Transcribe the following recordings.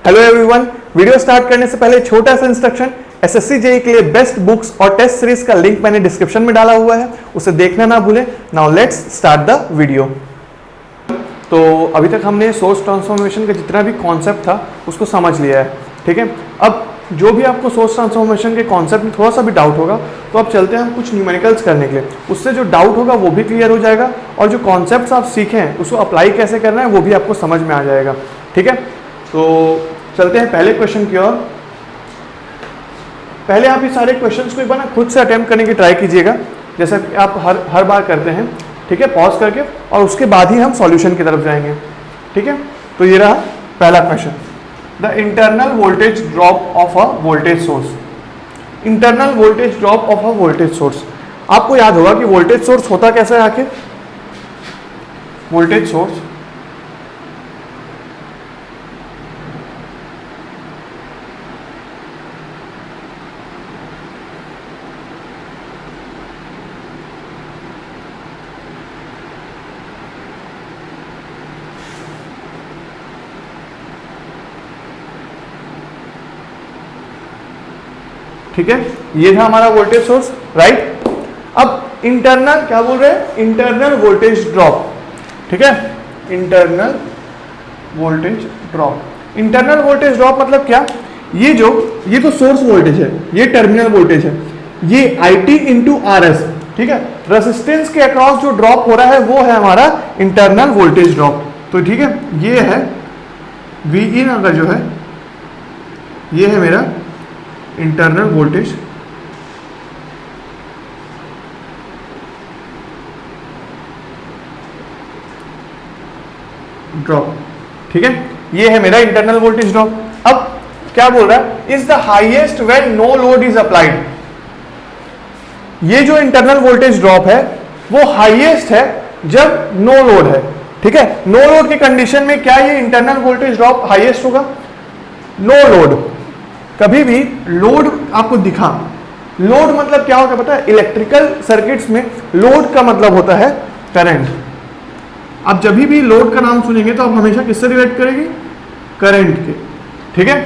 Hello everyone, video start करने से पहले छोटा सा इंस्ट्रक्शन। एसएससी जेईई के लिए बेस्ट बुक्स और टेस्ट सीरीज का लिंक मैंने डिस्क्रिप्शन में डाला हुआ है, उसे देखना ना भूलें। Now let's start the video. तो अभी तक हमने सोर्स ट्रांसफॉर्मेशन का जितना भी कॉन्सेप्ट था उसको समझ लिया है, ठीक है। अब जो भी आपको सोर्स ट्रांसफॉर्मेशन के कॉन्सेप्ट में थोड़ा सा भी डाउट होगा तो आप चलते हैं कुछ न्यूमेरिकल्स करने के लिए, उससे जो डाउट होगा वो भी क्लियर हो जाएगा और जो कॉन्सेप्ट्स आप सीखे हैं उसको अप्लाई कैसे करना है वो भी आपको समझ में आ जाएगा, ठीक है। तो चलते हैं पहले क्वेश्चन की ओर। पहले आप ये सारे क्वेश्चंस को एक बार ना खुद से अटेम्प्ट करने की ट्राई कीजिएगा, जैसा कि आप हर बार करते हैं, ठीक है। पॉज करके और उसके बाद ही हम सॉल्यूशन की तरफ जाएंगे, ठीक है। तो ये रहा पहला question, the internal voltage drop of a voltage source. Internal voltage drop of a voltage source, आपको याद होगा कि वोल्टेज सोर्स होता कैसा है आखिर। वोल्टेज सोर्स ठीक है, ये था हमारा वोल्टेज सोर्स, राइट। अब इंटरनल क्या बोल रहे हैं, इंटरनल वोल्टेज ड्रॉप, ठीक है। Internal voltage drop, internal voltage drop मतलब क्या, ये तो सोर्स वोल्टेज है, ये टर्मिनल वोल्टेज है, ये IT इंटू RS, ठीक है। रेसिस्टेंस के अक्रॉस जो ड्रॉप हो रहा है वो है हमारा इंटरनल वोल्टेज ड्रॉप। तो ठीक है, ये है Vin, अगर जो है ये है मेरा इंटरनल वोल्टेज ड्रॉप, ठीक है। ये है मेरा इंटरनल वोल्टेज ड्रॉप। अब क्या बोल रहा है, is the highest when no load is applied. ये जो इंटरनल वोल्टेज ड्रॉप है वो हाईएस्ट है जब नो लोड है, ठीक है। नो लोड की कंडीशन में क्या ये इंटरनल वोल्टेज ड्रॉप हाईएस्ट होगा। नो लोड, कभी भी लोड आपको दिखा, लोड मतलब क्या होगा पता है, इलेक्ट्रिकल सर्किट्स में लोड का मतलब होता है करंट। आप जब भी लोड का नाम सुनेंगे तो आप हमेशा किससे रिलेट करेंगे, करंट के, ठीक है।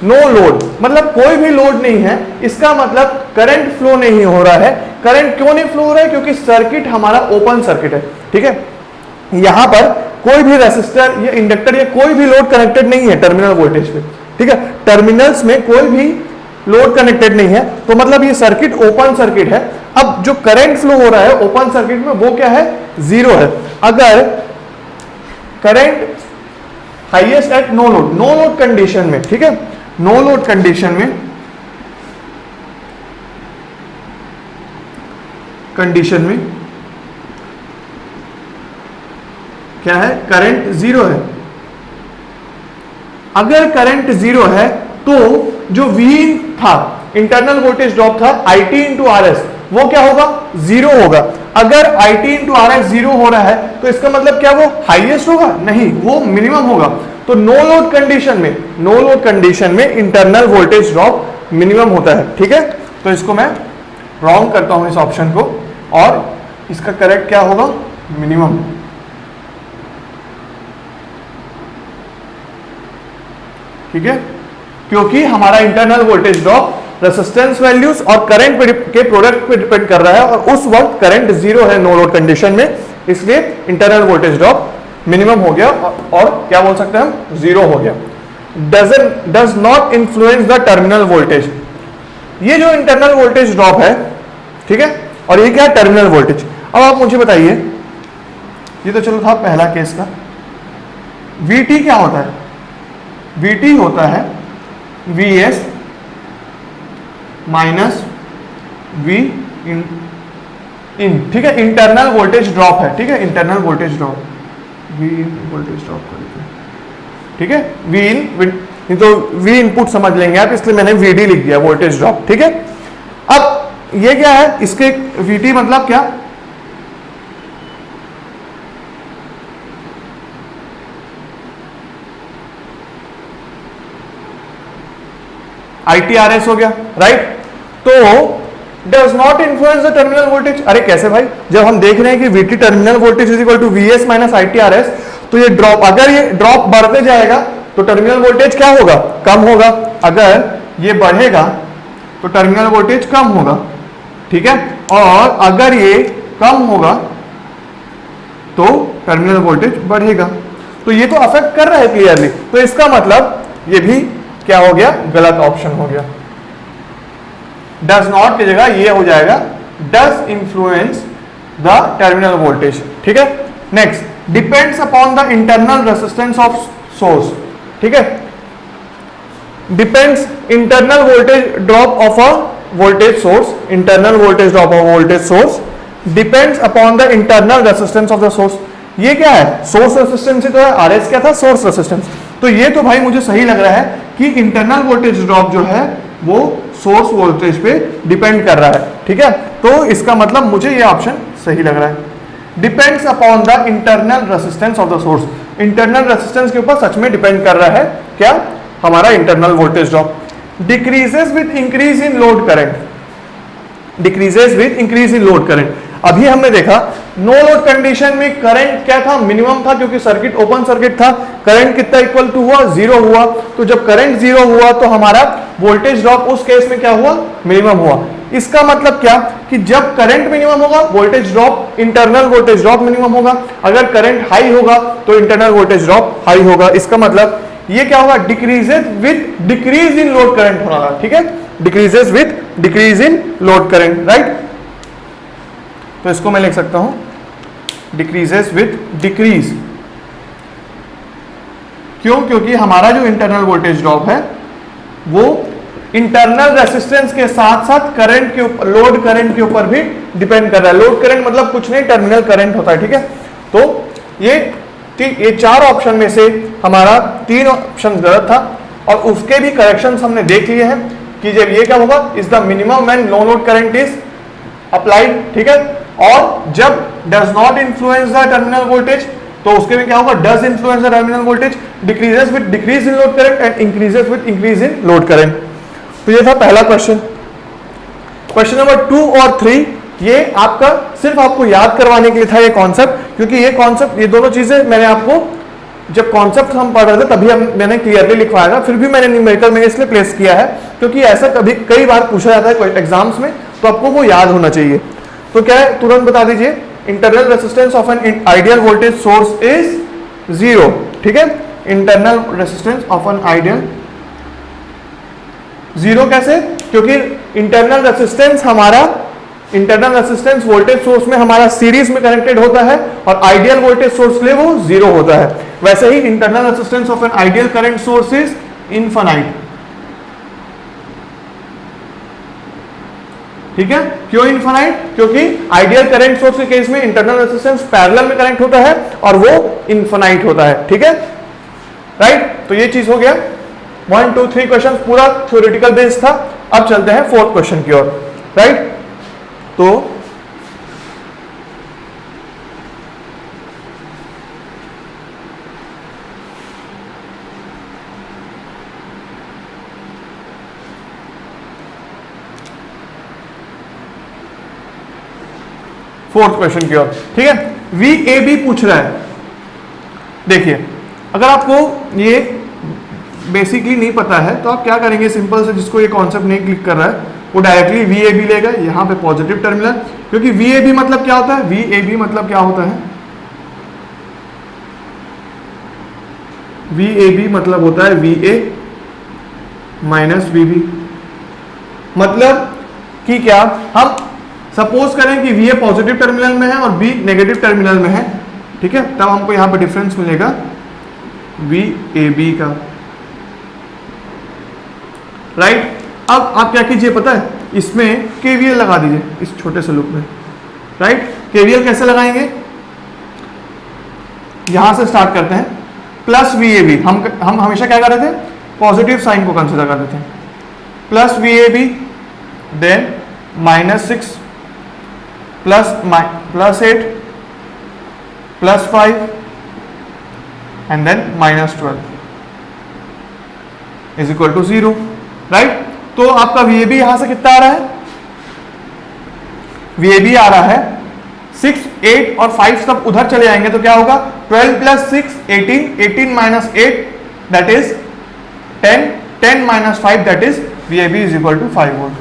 नो लोड मतलब कोई भी लोड नहीं है, इसका मतलब करंट फ्लो नहीं हो रहा है। करंट क्यों नहीं फ्लो हो रहा है, क्योंकि सर्किट हमारा ओपन सर्किट है, ठीक है। यहां पर कोई भी रेसिस्टर या इंडक्टर या कोई भी लोड कनेक्टेड नहीं है टर्मिनल वोल्टेज पे, ठीक है। टर्मिनल्स में कोई भी लोड कनेक्टेड नहीं है, तो मतलब ये सर्किट ओपन सर्किट है। अब जो करंट फ्लो हो रहा है ओपन सर्किट में वो क्या है, जीरो है। अगर current highest at no load condition में, ठीक है, नो लोड कंडीशन में क्या है, करंट जीरो है। अगर करंट जीरो है तो जो Vin था, इंटरनल वोल्टेज ड्रॉप था IT इंटू RS, वो क्या होगा, जीरो होगा। अगर IT इंटू RS जीरो हो रहा है तो इसका मतलब क्या, वो हाईएस्ट होगा, नहीं, वो मिनिमम होगा। तो नो लोड कंडीशन में इंटरनल वोल्टेज ड्रॉप मिनिमम होता है, ठीक है। तो इसको मैं रॉन्ग करता हूं इस ऑप्शन को, और इसका करेक्ट क्या होगा, मिनिमम, ठीक है। क्योंकि हमारा internal voltage drop resistance values और करंट के प्रोडक्ट पे डिपेंड कर रहा है, और उस वक्त करंट जीरो है नो लोड कंडीशन में, इसलिए इंटरनल वोल्टेज ड्रॉप मिनिमम हो गया, और क्या बोल सकते हैं हम, जीरो हो गया। Does not influence the terminal voltage, ये जो इंटरनल वोल्टेज ड्रॉप है, ठीक है, और ये क्या है, टर्मिनल वोल्टेज। अब आप मुझे बताइए, ये तो चलो था पहला केस का, VT क्या होता है, VT होता है VS माइनस V इन, ठीक है। इंटरनल वोल्टेज ड्रॉप है, ठीक है, इंटरनल वोल्टेज ड्रॉप, V इन वोल्टेज ड्रॉप कर देते हैं, ठीक है। V इन तो V इनपुट समझ लेंगे आप, इसलिए मैंने VD लिख दिया, वोल्टेज ड्रॉप, ठीक है। अब ये क्या है, इसके VT मतलब क्या, ITRS हो गया, राइट। तो does not influence the terminal voltage, अरे कैसे भाई, जब हम देख रहे हैं कि VT terminal voltage is equal to VS minus ITRS, तो ये ड्रॉप, अगर ये ड्रॉप बढ़ते जाएगा तो टर्मिनल वोल्टेज क्या होगा, कम होगा। अगर ये बढ़ेगा तो टर्मिनल वोल्टेज कम होगा, ठीक है, और अगर ये कम होगा तो टर्मिनल वोल्टेज बढ़ेगा। तो ये तो अफेक्ट कर रहा है क्लियरली, तो इसका मतलब ये भी क्या हो गया, गलत ऑप्शन हो गया। डज नॉट की जगह ये हो जाएगा does influence the terminal voltage, ठीक है। Next, depends upon the internal resistance of source, ठीक है। Depends internal voltage drop of a voltage source, internal voltage drop of voltage source depends upon the internal resistance of the source. ये क्या है, source resistance ही तो है, RS क्या था, source resistance. तो ये तो भाई मुझे सही लग रहा है कि इंटरनल वोल्टेज ड्रॉप जो है वो सोर्स वोल्टेज पे डिपेंड कर रहा है, ठीक है। तो इसका मतलब मुझे ये ऑप्शन सही लग रहा है। Depends upon the internal resistance of the source, internal resistance के ऊपर सच में डिपेंड कर रहा है क्या, हमारा internal voltage drop. Decreases with increase in load current, decreases with increase in load current. अभी हमने देखा नो लोड कंडीशन में करंट क्या था, मिनिमम था, क्योंकि सर्किट ओपन सर्किट था। करंट कितना इक्वल टू हुआ, 0 हुआ। तो जब करंट 0 हुआ तो हमारा वोल्टेज ड्रॉप उस केस में क्या हुआ, मिनिमम हुआ। इसका मतलब क्या कि जब करंट मिनिमम होगा voltage drop, internal voltage drop minimum होगा। अगर करंट हाई होगा तो इंटरनल वोल्टेज ड्रॉप हाई होगा। इसका मतलब ये क्या होगा, decreases with decrease in load current होना, ठीक है, decreases with decrease in load current, right. तो इसको मैं लिख सकता हूं डिक्रीजेस विद डिक्रीज। क्यों, क्योंकि हमारा जो इंटरनल वोल्टेज ड्रॉप है वो इंटरनल रेसिस्टेंस के साथ साथ करंट के ऊपर, लोड करंट के ऊपर भी डिपेंड कर रहा है। लोड करंट मतलब कुछ नहीं, टर्मिनल करंट होता है, ठीक है। तो ये 4 ऑप्शन में से हमारा 3 ऑप्शन गलत था, और उसके भी करेक्शंस हमने देख लिए हैं कि जब ये क्या होगा, is the minimum when no load current is applied, ठीक है। और जब does not influence the terminal voltage, तो उसके में क्या होगा, does influence the terminal voltage, decreases with decrease in load current and increases with increase in load current. तो ये था पहला क्वेश्चन। क्वेश्चन नंबर 2 और 3 ये आपका सिर्फ आपको याद करवाने के लिए था ये कॉन्सेप्ट, क्योंकि ये कॉन्सेप्ट, ये दोनों चीजें मैंने आपको जब कॉन्सेप्ट हम पढ़ रहे थे तभी मैंने क्लियरली लिखवाया था। फिर भी मैंने न्यूमेरिकल में इसलिए प्लेस किया है क्योंकि ऐसा कभी कई बार पूछा जाता है एग्जाम्स में, तो आपको वो याद होना चाहिए। तो क्या है, तुरंत बता दीजिए, internal resistance of an ideal voltage source is 0, ठीक है। Internal resistance of an ideal 0 कैसे, क्योंकि इंटरनल रेसिस्टेंस हमारा, इंटरनल रेसिस्टेंस वोल्टेज सोर्स में हमारा सीरीज में कनेक्टेड होता है और आइडियल वोल्टेज सोर्स के लिए वो 0 होता है। वैसे ही internal resistance of an ideal current source is infinite, ठीक है। क्यों इनफाइनाइट, क्योंकि आइडियल करंट सोर्स के केस में इंटरनल रेसिस्टेंस पैरेलल में कनेक्ट होता है और वो इनफाइनाइट होता है, ठीक है, राइट। तो ये चीज हो गया। 1 2 3 क्वेश्चन पूरा थ्योरेटिकल बेस था। अब चलते हैं 4th क्वेश्चन की ओर, राइट। तो फोर्थ क्वेश्चन की ओर, ठीक है। VAB पूछ रहा है। देखिए, अगर आपको ये बेसिकली नहीं पता है तो आप क्या करेंगे, सिंपल से, जिसको ये कॉन्सेप्ट नहीं क्लिक कर रहा है वो डायरेक्टली VAB लेगा, यहां पे पॉजिटिव टर्मिनल, क्योंकि VAB मतलब क्या होता है, VAB मतलब क्या होता है, VAB मतलब होता है VA माइनस VB। मतलब कि क्या, हम सपोज करें कि VA पॉजिटिव टर्मिनल में है और B नेगेटिव टर्मिनल में है, ठीक है, तब हमको यहां पे डिफरेंस मिलेगा VAB का, राइट। अब आप क्या कीजिए पता है, इसमें KVL लगा दीजिए इस छोटे से लूप में, राइट। KVL कैसे लगाएंगे, यहां से स्टार्ट करते हैं, प्लस VAB, हम हमेशा क्या कर रहे थे, पॉजिटिव साइन को कंसिडर कर रहे थे, plus VAB, then -6 +8 +5 and then -12 is equal to 0, right. तो आपका VAB यहां से कितना आ रहा है, VAB आ रहा है 6 8 और 5 सब उधर चले जाएंगे तो क्या होगा, 12 + 6 18, 18 - 8 that is 10 minus 5 that is VAB is equal to 5 volt.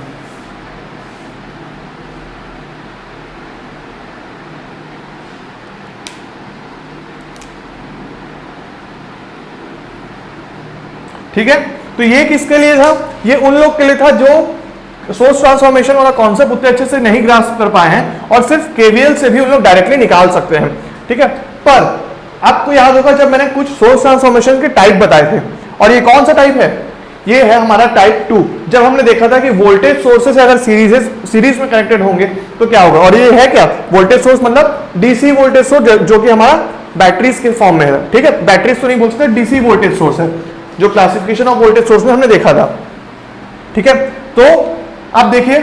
ठीक है, तो ये किसके लिए था? ये उन लोग के लिए था जो सोर्स ट्रांसफॉर्मेशन वाला कॉन्सेप्ट उतने अच्छे से नहीं ग्रास्प कर पाए हैं और सिर्फ केवीएल से भी उन लोग डायरेक्टली निकाल सकते हैं। ठीक है, पर आपको याद होगा जब मैंने कुछ सोर्स ट्रांसफॉर्मेशन के टाइप बताए थे, और ये कौन सा टाइप है? ये है हमारा टाइप 2। जब हमने देखा था कि वोल्टेज सोर्सेस अगर सीरीज में कनेक्टेड होंगे तो क्या होगा, और ये है क्या? वोल्टेज सोर्स मतलब डीसी वोल्टेज सोर्स जो कि हमारा बैटरीज के फॉर्म में है। ठीक है, बैटरीज तो नहीं बोल सकते, डीसी वोल्टेज सोर्स है जो क्लासिफिकेशन ऑफ वोल्टेज सोर्स में हमने देखा था। ठीक है, तो अब देखिए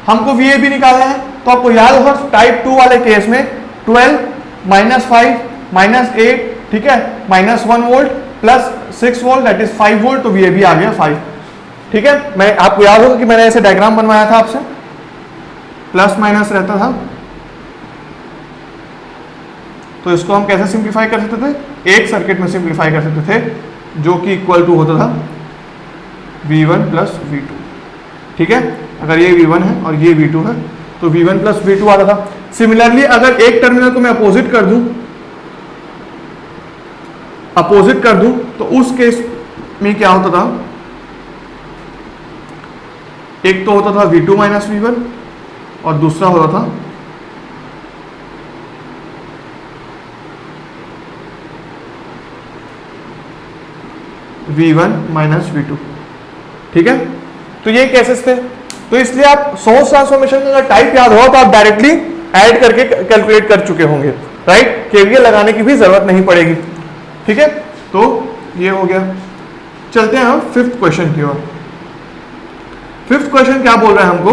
हमको VAB निकालना है, तो आपको याद होगा टाइप 2 वाले केस में 12 माइनस 5 माइनस 8, ठीक है, minus 1 volt plus 6 volt that is 5 volt, तो VAB आ गया 5। ठीक है, मैं आपको याद होगा कि मैंने ऐसे डायग्राम बनवाया था आपसे, प्लस माइनस रहता था, तो इसको हम कैसे सिंप्लीफाई कर सकते थे? एक सर्किट में सिंप्लीफाई कर सकते थे जो कि इक्वल टू होता था V1 प्लस V2। ठीक है, अगर ये V1 है और ये V2 है तो V1 प्लस V2 आता था। सिमिलरली अगर एक टर्मिनल को मैं अपोजिट कर दूं तो उस केस में क्या होता था? एक तो होता था V2 माइनस V1 और दूसरा होता था V1 माइनस V2। ठीक है, तो ये केसेस थे। तो इसलिए आप सोर्स ट्रांसफॉर्मेशन का टाइप याद हो तो आप डायरेक्टली ऐड करके कैलकुलेट कर चुके होंगे, राइट? केवीएल लगाने की भी जरूरत नहीं पड़ेगी। ठीक है, तो ये हो गया। चलते हैं हम फिफ्थ क्वेश्चन की ओर। फिफ्थ क्वेश्चन क्या बोल रहा है हमको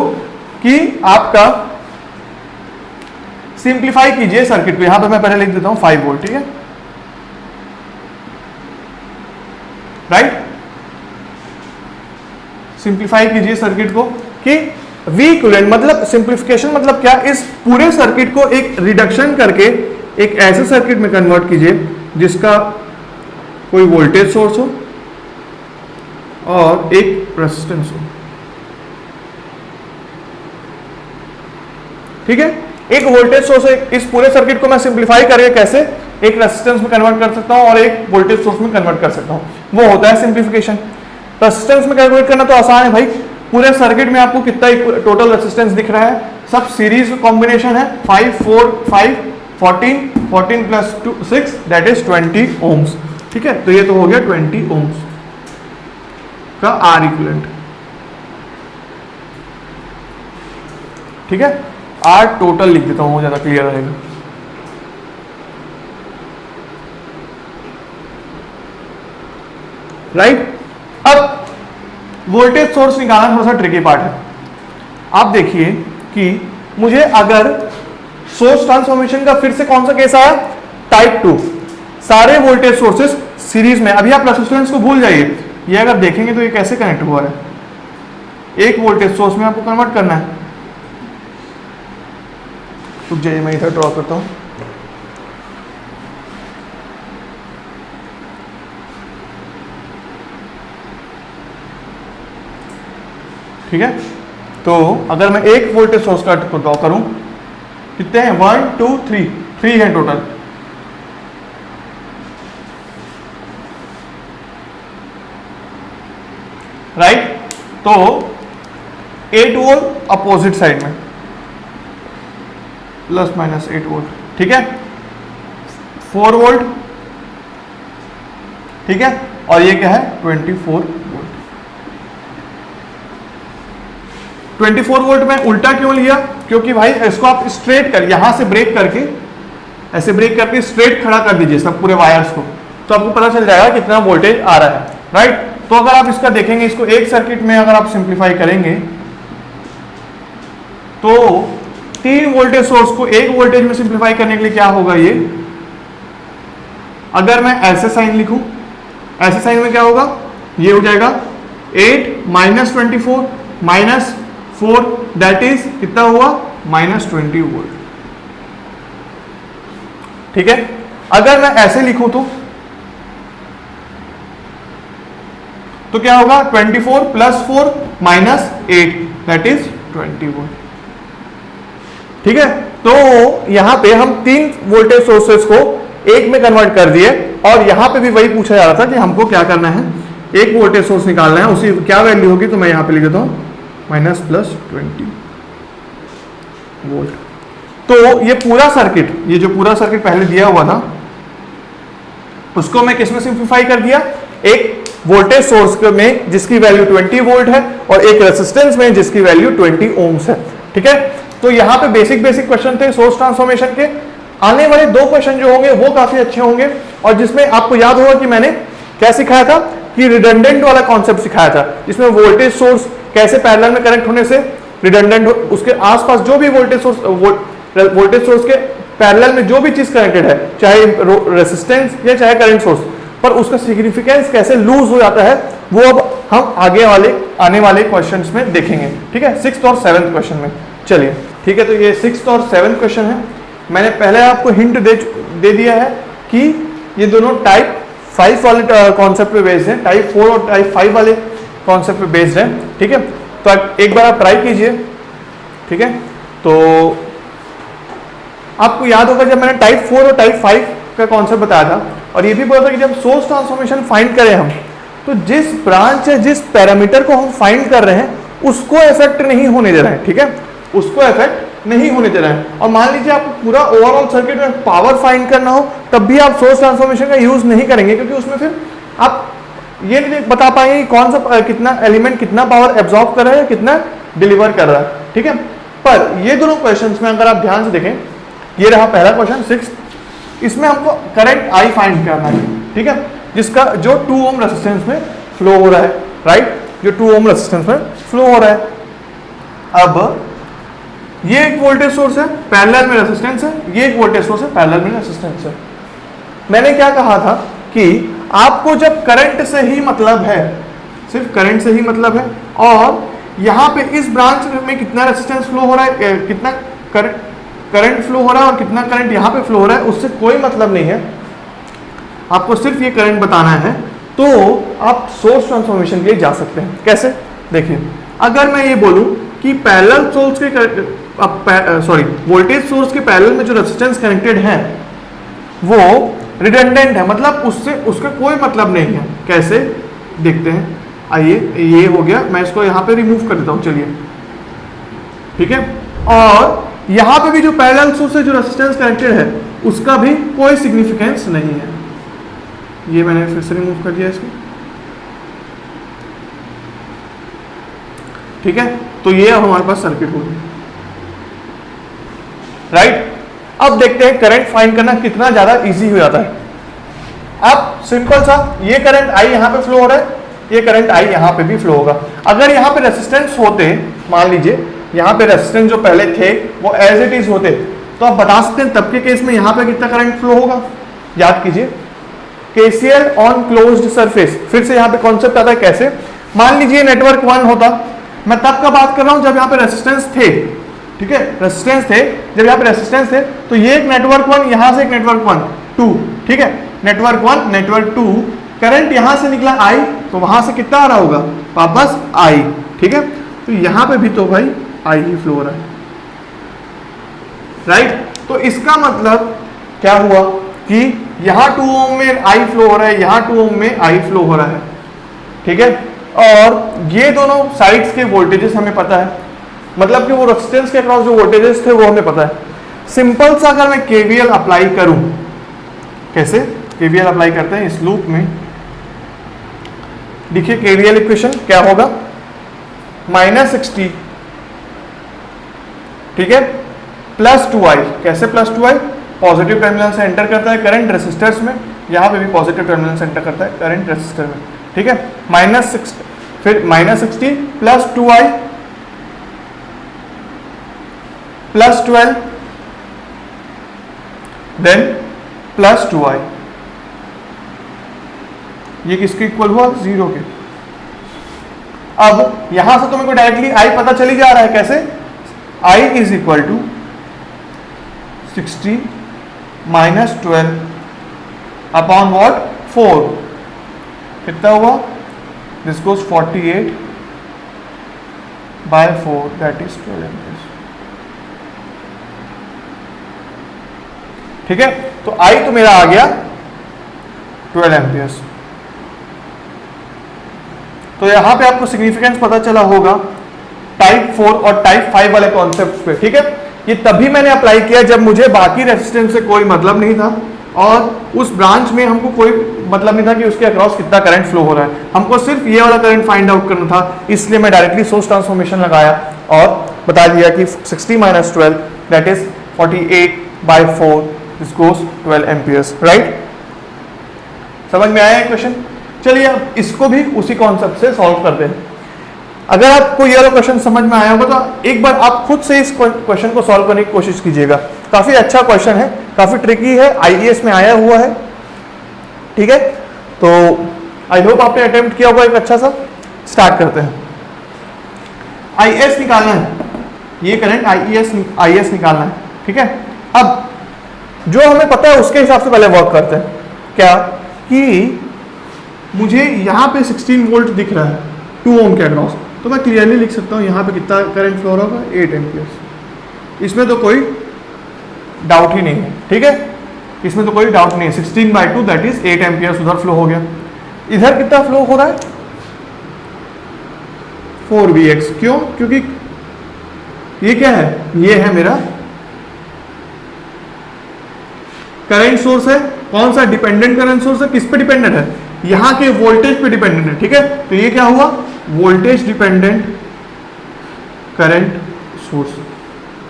कि आपका सिंप्लीफाई कीजिए सर्किट को। यहां पर मैं पहले लिख देता हूं 5 वोल्ट। ठीक है, राइट? सिंप्लीफाई कीजिए सर्किट को कि V इक्विवेलेंट मतलब सिंप्लीफिकेशन मतलब क्या? इस पूरे सर्किट को एक रिडक्शन करके एक ऐसे सर्किट में कन्वर्ट कीजिए जिसका कोई वोल्टेज सोर्स हो और एक रेजिस्टेंस हो। ठीक है, एक वोल्टेज सोर्स है। इस पूरे सर्किट को मैं सिंप्लीफाई करके कैसे एक रेजिस्टेंस में कन्वर्ट कर सकता हूं और एक वोल्टेज सोर्स में कन्वर्ट कर सकता हूं, वो होता है सिंप्लीफिकेशन। रेजिस्टेंस में कन्वर्ट करना तो आसान है भाई। पूरे सर्किट में आपको कितना टोटल रेजिस्टेंस दिख रहा है? सब सीरीज कॉम्बिनेशन है। 5 4 5 14 14 प्लस 6 दैट इज 20 ओम्स। ठीक है, तो ये तो हो गया 20 ओम्स का आर इक्विवेलेंट। ठीक है, आर टोटल लिख देता हूं, ज्यादा क्लियर रहेगा। राइट? अब वोल्टेज सोर्स निकालना थोड़ा सा ट्रिकी पार्ट है। आप देखिए कि मुझे अगर सोर्स ट्रांसफॉर्मेशन का फिर से कौन सा केस आया? टाइप 2। सारे वोल्टेज सोर्सेस सीरीज में। अभी आप रेजिस्टेंस को भूल जाइए, ये अगर देखेंगे तो ये कैसे कनेक्ट हुआ है? एक वोल्टेज सोर्स में आपको कन्वर्ट करना है। रुक जाइए, मैं इधर ड्रॉ करता हूं। ठीक है, तो अगर मैं एक वोल्टेज सोर्स का ड्रॉ करूं, कितने हैं? 1 2 3 है टोटल। राइट? तो 8 वोल्ट अपोजिट साइड में, प्लस माइनस 8 वोल्ट। ठीक है, 4 वोल्ट। ठीक है, और ये क्या है? 24 वोल्ट। 24 वोल्ट में उल्टा क्यों लिया? क्योंकि भाई इसको आप स्ट्रेट कर, यहां से ब्रेक करके, ऐसे ब्रेक करके स्ट्रेट खड़ा कर दीजिए सब पूरे वायर्स को, तो आपको पता चल जाएगा कितना वोल्टेज आ रहा है। राइट? तो अगर आप इसका देखेंगे, इसको एक सर्किट में अगर आप सिंप्लीफाई करेंगे तो 3 वोल्टेज सोर्स को एक वोल्टेज में सिंप्लीफाई करने के लिए क्या होगा? ये अगर मैं ऐसे साइन लिखूं, ऐसे साइन में क्या होगा? ये हो जाएगा 8 माइनस 24 माइनस 4 दैट इज कितना हुआ? Minus 20 volt. ठीक है, अगर मैं ऐसे लिखूं तो तो क्या होगा 24 plus 4 minus 8 that is 20 volt. ठीक है, तो यहां पे हम 3 वोल्टेज सोर्सेस को एक में कन्वर्ट कर दिए और यहां पे भी वही पूछा जा रहा था कि हमको क्या करना है, एक वोल्टेज सोर्स निकालना है, उसी क्या वैल्यू होगी, तो मैं यहां पे लिख देता हूं माइनस प्लस 20 वोल्ट। तो ये पूरा सर्किट, ये जो पूरा सर्किट पहले दिया हुआ था उसको मैं किसमें सिंप्लीफाई कर दिया, एक वोल्टेज सोर्स में जिसकी वैल्यू 20 वोल्ट है और एक रेजिस्टेंस में जिसकी वैल्यू 20 ओम्स है। ठीक है, तो यहां पे बेसिक क्वेश्चन थे सोर्स ट्रांसफॉर्मेशन के। आने वाले 2 क्वेश्चन जो होंगे वो काफी अच्छे होंगे और जिसमें आपको याद होगा कि मैंने क्या सिखाया था कि रिडंडेंट वाला कॉन्सेप्ट सिखाया था, जिसमें वोल्टेज सोर्स कैसे पैरेलल में कनेक्ट होने से रिडंडेंट उसके आसपास जो भी वोल्टेज सोर्स के पैरेलल में जो भी चीज कनेक्टेड है, चाहे रेजिस्टेंस या चाहे करंट सोर्स, पर उसका सिग्निफिकेंस कैसे लूज हो जाता है वो अब हम आने वाले क्वेश्चंस में देखेंगे। ठीक है, 6th और 7th क्वेश्चन में। चलिए ठीक है, तो ये 6th और 7th क्वेश्चन है। मैंने पहले आपको हिंट दे दिया है कि ये दोनों टाइप 5 वाले कॉन्सेप्ट पे बेस्ड है, टाइप 4 और टाइप 5 वाले कॉन्सेप्ट पे बेस्ड है। ठीक है, तो एक बार आप ट्राई कीजिए। ठीक है, तो आपको याद होगा जब मैंने टाइप 4 और टाइप 5 का कॉन्सेप्ट बताया था और ये भी बोला था कि जब सोर्स ट्रांसफॉर्मेशन फाइंड करें हम, तो जिस ब्रांच है, जिस पैरामीटर को हम फाइंड कर रहे हैं उसको इफेक्ट नहीं होने दे रहे हैं। ठीक है, उसको इफेक्ट नहीं होने दे रहे हैं। और मान लीजिए आपको पूरा ओवरऑल सर्किट में पावर फाइंड करना हो तब भी आप सोर्स ट्रांसफॉर्मेशन का यूज नहीं करेंगे, क्योंकि उसमें फिर आप ये नहीं बता पाएंगे कि कौन सा कितना एलिमेंट कितना पावर एब्जॉर्ब कर रहा है, कितना डिलीवर कर रहा है। ठीक है, पर ये दोनों क्वेश्चंस में अगर आप ध्यान से देखें, ये रहा पहला क्वेश्चन 6, इसमें हमको करंट आई फाइंड करना है। ठीक है, जिसका जो 2 ओम रेजिस्टेंस में फ्लो हो रहा है, राइट, जो 2 ओम रेजिस्टेंस में फ्लो हो रहा है। अब ये एक वोल्टेज सोर्स है, पैरेलल में रेजिस्टेंस है, ये एक वोल्टेज सोर्स है, पैरेलल में रेजिस्टेंस है। मैंने क्या कहा था कि आपको जब करंट से ही मतलब है, सिर्फ करंट से ही मतलब है, और यहाँ पे इस ब्रांच में कितना रेजिस्टेंस फ्लो हो रहा है, कितना करंट फ्लो हो रहा है और कितना करंट यहाँ पे फ्लो हो रहा है, उससे कोई मतलब नहीं है, आपको सिर्फ ये करंट बताना है, तो आप सोर्स ट्रांसफॉर्मेशन के लिए जा सकते हैं। कैसे, देखिए, अगर मैं ये बोलूं कि पैरेलल सोर्स के वोल्टेज सोर्स के पैरेलल में जो रेजिस्टेंस कनेक्टेड है वो रिडंडेंट है, मतलब उससे उसका कोई मतलब नहीं है। कैसे, देखते हैं। आइए, ये हो गया, मैं इसको यहाँ पे रिमूव कर देता हूँ। चलिए, ठीक है, और यहाँ पे भी जो पैरेलल सोर्स से जो रेजिस्टेंस कनेक्टेड है उसका भी कोई सिग्निफिकेंस नहीं है। ये मैंने फिर से रिमूव कर दिया इसको। ठीक है, तो ये हमारे पास सर्किट होगी, राइट। अब देखते हैं करंट फाइंड करना कितना ज्यादा इजी हो जाता है। अब सिंपल सा, ये करंट आई यहाँ पे फ्लो हो रहा है, ये करंट आई यहाँ पे भी फ्लो होगा। अगर यहाँ पे रेजिस्टेंस होते, मान लीजिए यहाँ पे रेजिस्टेंस जो पहले थे वो एज इट इज होते, तो आप बता सकते हैं तब के केस में यहाँ पे कितना करंट फ्लो होगा। याद कीजिए, KCL ऑन क्लोज्ड सरफेस। फिर से यहाँ पे कॉन्सेप्ट आता है कैसे, मान लीजिए नेटवर्क 1 होता, मैं तब का बात कर रहा हूँ जब यहाँ पे रेजिस्टेंस थे। ठीक है, रेजिस्टेंस थे, जब यहाँ पे रेजिस्टेंस थे, तो ये एक नेटवर्क 1, यहाँ से एक नेटवर्क 1 2। ठीक है, नेटवर्क 1 नेटवर्क 2, करंट यहाँ से निकला I, तो वहां से कितना आ रहा होगा, वापस I। ठीक है, तो यहाँ पे भी तो भाई I ही फ्लो हो रहा है, राइट। तो इसका मतलब क्या हुआ कि यहाँ 2 ओम में I फ्लो हो रहा है, यहाँ 2 ओम में I फ्लो हो रहा है। ठीक है, और ये दोनों साइड्स के वोल्टेजेस हमें पता है, मतलब कि वो रेजिस्टेंस के अक्रॉस जो वोल्टेजेस थे वो हमें पता है। सिंपल सा अगर मैं KVL अप्लाई करूं, कैसे KVL अप्लाई करते हैं इस लूप में, देखिए KVL इक्वेशन क्या होगा, -60, ठीक है, प्लस 2i। कैसे प्लस 2i, पॉजिटिव टर्मिनल से एंटर करता है करंट रेसिस्टर्स में, यहाँ पे भी पॉजिटिव टर्मिनल से एंटर करता है करंट रेसिस्टर में। ठीक है, -60, फिर -60 plus 2i plus 12, then plus 2i। ये किसके इक्वल हुआ, 0 के। अब यहां से तुम्हें को डायरेक्टली i पता चली जा रहा है, कैसे, i is equal to 60 minus 12 upon what 4, कितना हुआ this goes 48 by 4 that is 12 amperes. ठीक है, तो I तो मेरा आ गया 12 एम्पियर्स। तो यहां पे आपको सिग्निफिकेंस पता चला होगा टाइप 4 और टाइप 5 वाले कॉन्सेप्ट पे। ठीक है, ये तभी मैंने अप्लाई किया जब मुझे बाकी रेजिस्टेंस से कोई मतलब नहीं था और उस ब्रांच में हमको कोई मतलब नहीं था कि उसके अक्रॉस कितना करंट फ्लो हो रहा है, हमको सिर्फ ये वाला करंट फाइंड आउट करना था। इसलिए मैं डायरेक्टली सोर्स ट्रांसफॉर्मेशन लगाया और बता दिया कि 60 - 12 that is 48 by 4 this goes 12 amperes. Right, समझ में आया क्वेश्चन? चलिए अब इसको भी उसी कॉन्सेप्ट से सॉल्व करते हैं। अगर आपको ये वाला क्वेश्चन समझ में आया होगा तो एक बार आप खुद से इस क्वेश्चन को सॉल्व करने की कोशिश कीजिएगा। काफी अच्छा क्वेश्चन है, काफी ट्रिकी है, आईएएस में आया हुआ है। ठीक है, तो आई होप आपने अटेम्प्ट किया होगा एक अच्छा सा। स्टार्ट करते हैं। आईएएस निकालना है, ये करंट आईएएस निकालना है। ठीक है, अब जो हमें पता है उसके हिसाब से पहले वर्क करते हैं। क्या कि मुझे यहाँ पे 16 वोल्ट दिख रहा है 2 ओम के अक्रॉस, तो मैं क्लियरली लिख सकता हूँ यहाँ पे कितना करंट फ्लो होगा 8 एम्पियर्स। इसमें तो कोई डाउट ही नहीं है। ठीक है, इसमें तो कोई डाउट नहीं है। 16/2 दैट इज 8 एम्पियर्स उधर फ्लो हो गया। इधर कितना फ्लो हो रहा है 4Vx। क्यों? क्योंकि ये क्या है, ये है मेरा करंट सोर्स है। कौन सा? डिपेंडेंट करंट सोर्स है। किस पे डिपेंडेंट है? यहां के वोल्टेज पे डिपेंडेंट है। ठीक है, तो ये क्या हुआ, वोल्टेज डिपेंडेंट करंट सोर्स।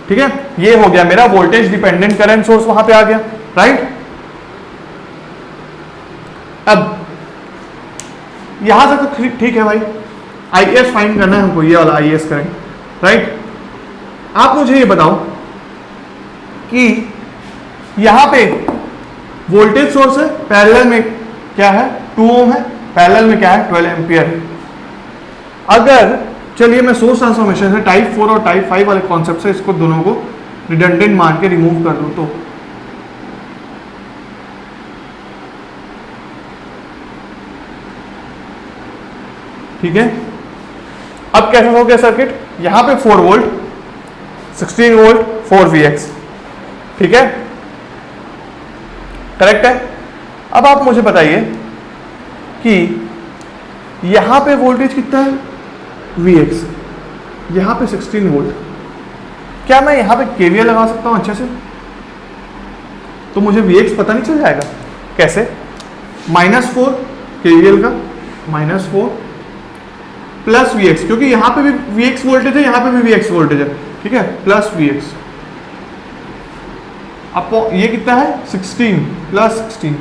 ठीक है, ये हो गया मेरा वोल्टेज डिपेंडेंट करंट सोर्स, वहां पे आ गया। राइट, अब यहां तक तो ठीक है भाई। आईएस फाइंड करना है हमको, ये वाला आईएस करंट। राइट, आप मुझे ये बताओ कि यहां पे वोल्टेज सोर्स है, पैरेलल में क्या है 2 ओम है, पैरेलल में क्या है 12 एम्पियर है। अगर चलिए मैं सोर्स ट्रांसफॉर्मेशन से टाइप 4 और टाइप 5 वाले कॉन्सेप्ट से इसको दोनों को रिडंडेंट मान के रिमूव कर दूं तो ठीक है। अब कैसे हो गया सर्किट, यहां पे 4 वोल्ट 16 वोल्ट 4Vx। ठीक है, करेक्ट है। अब आप मुझे बताइए कि यहां पे वोल्टेज कितना है Vx, यहां पे 16 वोल्ट। क्या मैं यहां पे KVL लगा सकता हूं अच्छे से? तो मुझे Vx पता नहीं चल जाएगा? कैसे? -4 KVL का -4 प्लस Vx, क्योंकि यहां पे भी Vx वोल्टेज है, यहां पे भी Vx वोल्टेज है। ठीक है, प्लस Vx। आपको ये कितना है 16 प्लस 16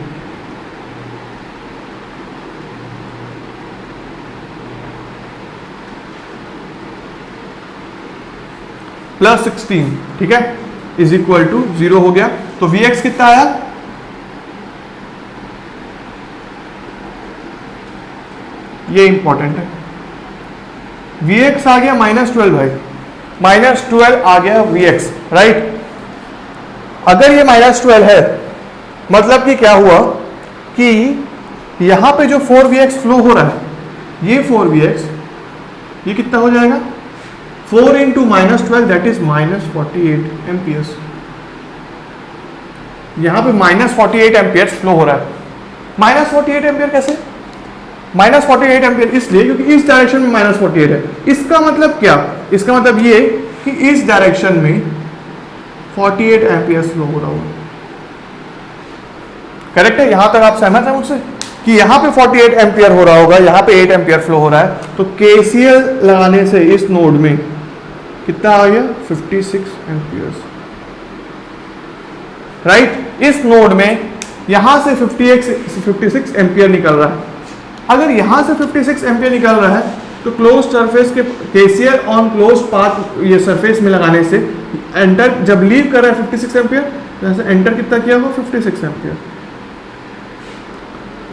प्लस 16। ठीक है, इज इक्वल टू 0 हो गया। तो Vx कितना आया, ये इंपॉर्टेंट है। Vx आ गया -12 भाई, -12 आ गया Vx। राइट, अगर ये -12 है मतलब कि क्या हुआ कि यहां पे जो 4Vx फ्लो हो रहा है, ये 4Vx ये कितना हो जाएगा 4 × -12 दैट इज -48 एम्पियर्स। यहां पे -48 एम्पियर्स फ्लो हो रहा है। -48 एम्पियर कैसे? -48 एम्पियर इसलिए क्योंकि इस डायरेक्शन में -48 है। इसका मतलब क्या? इसका मतलब ये कि इस डायरेक्शन में 48 एम्पियर्स फ्लो हो रहा होगा। करेक्ट है? यहां तक आप सहमत हैं मुझसे कि यहां पे 48 एम्पियर हो रहा होगा, यहां पे 8 एम्पियर फ्लो हो रहा है। तो KCL लगाने से इस नोड में कितना आ गया 56 एम्पियर्स। राइट, इस नोड में यहां से 56 एम्पियर निकल रहा है। अगर यहां से 56 एम्पियर निकल रहा है तो क्लोज सरफेस के KCL ऑन क्लोज पाथ ये सरफेस में लगाने से एंटर जब लीव कर रहा है 56 एम्पियर, जैसे एंटर कितना किया होगा 56 एम्पियर।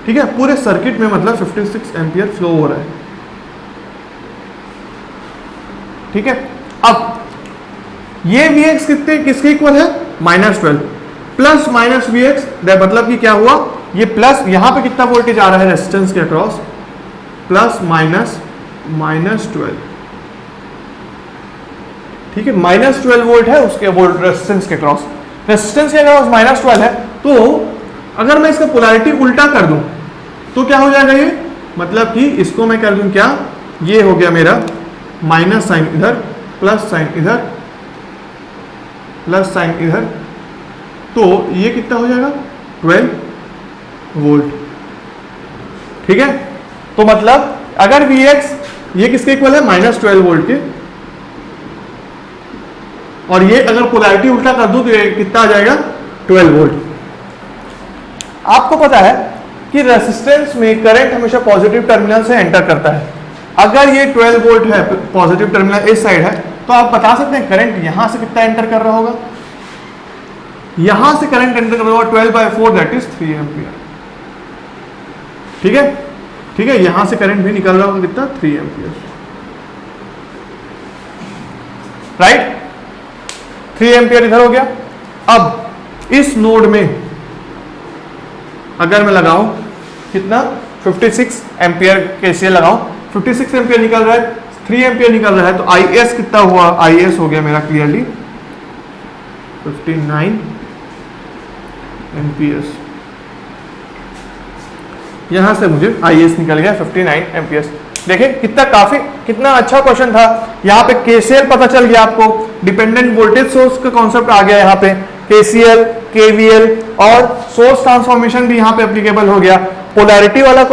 ठीक है, पूरे सर्किट में मतलब 56 एम्पियर फ्लो हो रहा है। ठीक है, अब ये Vx किसके इक्वल है -12 प्लस -Vx, मतलब कि क्या हुआ, ये प्लस यहां पे कितना वोल्टेज आ रहा है रेजिस्टेंस के अक्रॉस प्लस माइनस -12, ठीक है, -12 वोल्ट है उसके वोल्ट रेजिस्टेंस के क्रॉस, रेजिस्टेंस के क्रॉस -12 है। तो अगर मैं इसका पोलैरिटी उल्टा कर दूं तो क्या हो जाएगा ये, मतलब कि इसको मैं कर दूं क्या, ये हो गया मेरा माइनस साइन इधर, प्लस साइन इधर, प्लस साइन इधर, तो ये कितना हो जाएगा 12 वोल्ट, ठीक है। तो मतलब अगर Vx ये किसके इक्वल है, -12 वोल्ट के, और ये अगर पोलैरिटी उल्टा कर दूं तो ये कितना आ जाएगा 12 वोल्ट। आपको पता है कि रेजिस्टेंस में करंट हमेशा पॉजिटिव टर्मिनल से एंटर करता है। अगर ये 12 वोल्ट है, पॉजिटिव टर्मिनल इस साइड है, तो आप बता सकते हैं करंट यहां से कितना एंटर कर रहा होगा, यहां से करंट एंटर कर रहा होगा 12/4 दैट इज 3 एम्पियर, ठीक है, ठीक है, यहां से करंट भी निकल रहा होगा कितना 3 एम्पियर, राइट, 3 एम्पियर इधर हो गया। अब इस नोड में अगर मैं लगाऊं कितना 56 एम्पियर केसीएल लगाऊं, 56 एम्पियर निकल रहा है, 3 एम्पियर निकल रहा है, तो IS कितना हुआ, IS हो गया मेरा क्लियरली 59 एम्पियर्स, यहां से मुझे IS निकल गया 59 एम्पियर्स। देखिए कितना अच्छा क्वेश्चन था। यहाँ पे KCL पता चल गया आपको, डिपेंडेंट वोल्टेज सोर्स का कॉन्सेप्ट आ गया यहाँ पे, KCL, KVL और सोर्स ट्रांसफॉर्मेशन भी यहाँ पे एप्लीकेबल हो गया। पोलैरिटी वाला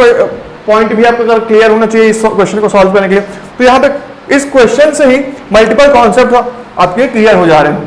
पॉइंट भी आपको अगर क्लियर होना चाहिए इस क्वेश्चन को सॉल्व करने के लिए, तो यहाँ पे इस क्वेश्चन से ही मल्टीपल कॉन्सेप्ट आपके क्लियर हो जा रहे हैं।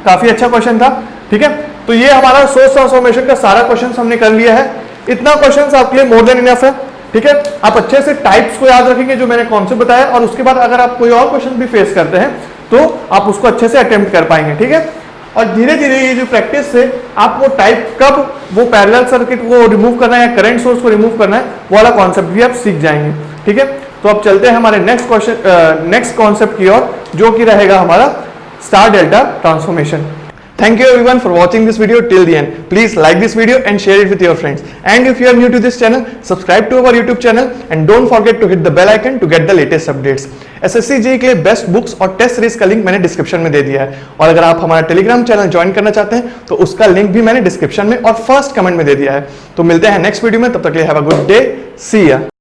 काफी अच्छा क्वेश्चन था, ठीक है। तो ये हमारा सोर्स ट्रांसफॉर्मेशन का सारा क्वेश्चन हमने कर लिया है। इतना क्वेश्चन आपके लिए मोर देन इनफ है, ठीक है। आप अच्छे से टाइप्स को याद रखेंगे जो मैंने कॉन्सेप्ट बताया, और उसके बाद अगर आप कोई और क्वेश्चन भी फेस करते हैं तो आप उसको अच्छे से अटेम्प्ट कर पाएंगे, ठीक है। और धीरे धीरे ये जो प्रैक्टिस से आप वो टाइप कब वो पैरेलल सर्किट को रिमूव करना है या करंट सोर्स को रिमूव करना है वो वाला कॉन्सेप्ट भी आप सीख जाएंगे, ठीक है। तो अब चलते हैं हमारे नेक्स्ट कॉन्सेप्ट की ओर, जो कि रहेगा हमारा star delta transformation. Thank you everyone for watching this video till the end. Please like this video and share it with your friends. And if you are new to this channel, subscribe to our YouTube channel and don't forget to hit the bell icon to get the latest updates. SSC JEE के लिए best books और test series का link मैंने description में दे दिया है, और अगर आप हमारा टेलीग्राम चैनल ज्वाइन करना चाहते हैं तो उसका लिंक भी मैंने डिस्क्रिप्शन में और फर्स्ट कमेंट में दे दिया है। तो मिलते हैं नेक्स्ट वीडियो में, तब तक के लिए हैव अ गुड डे, सी या।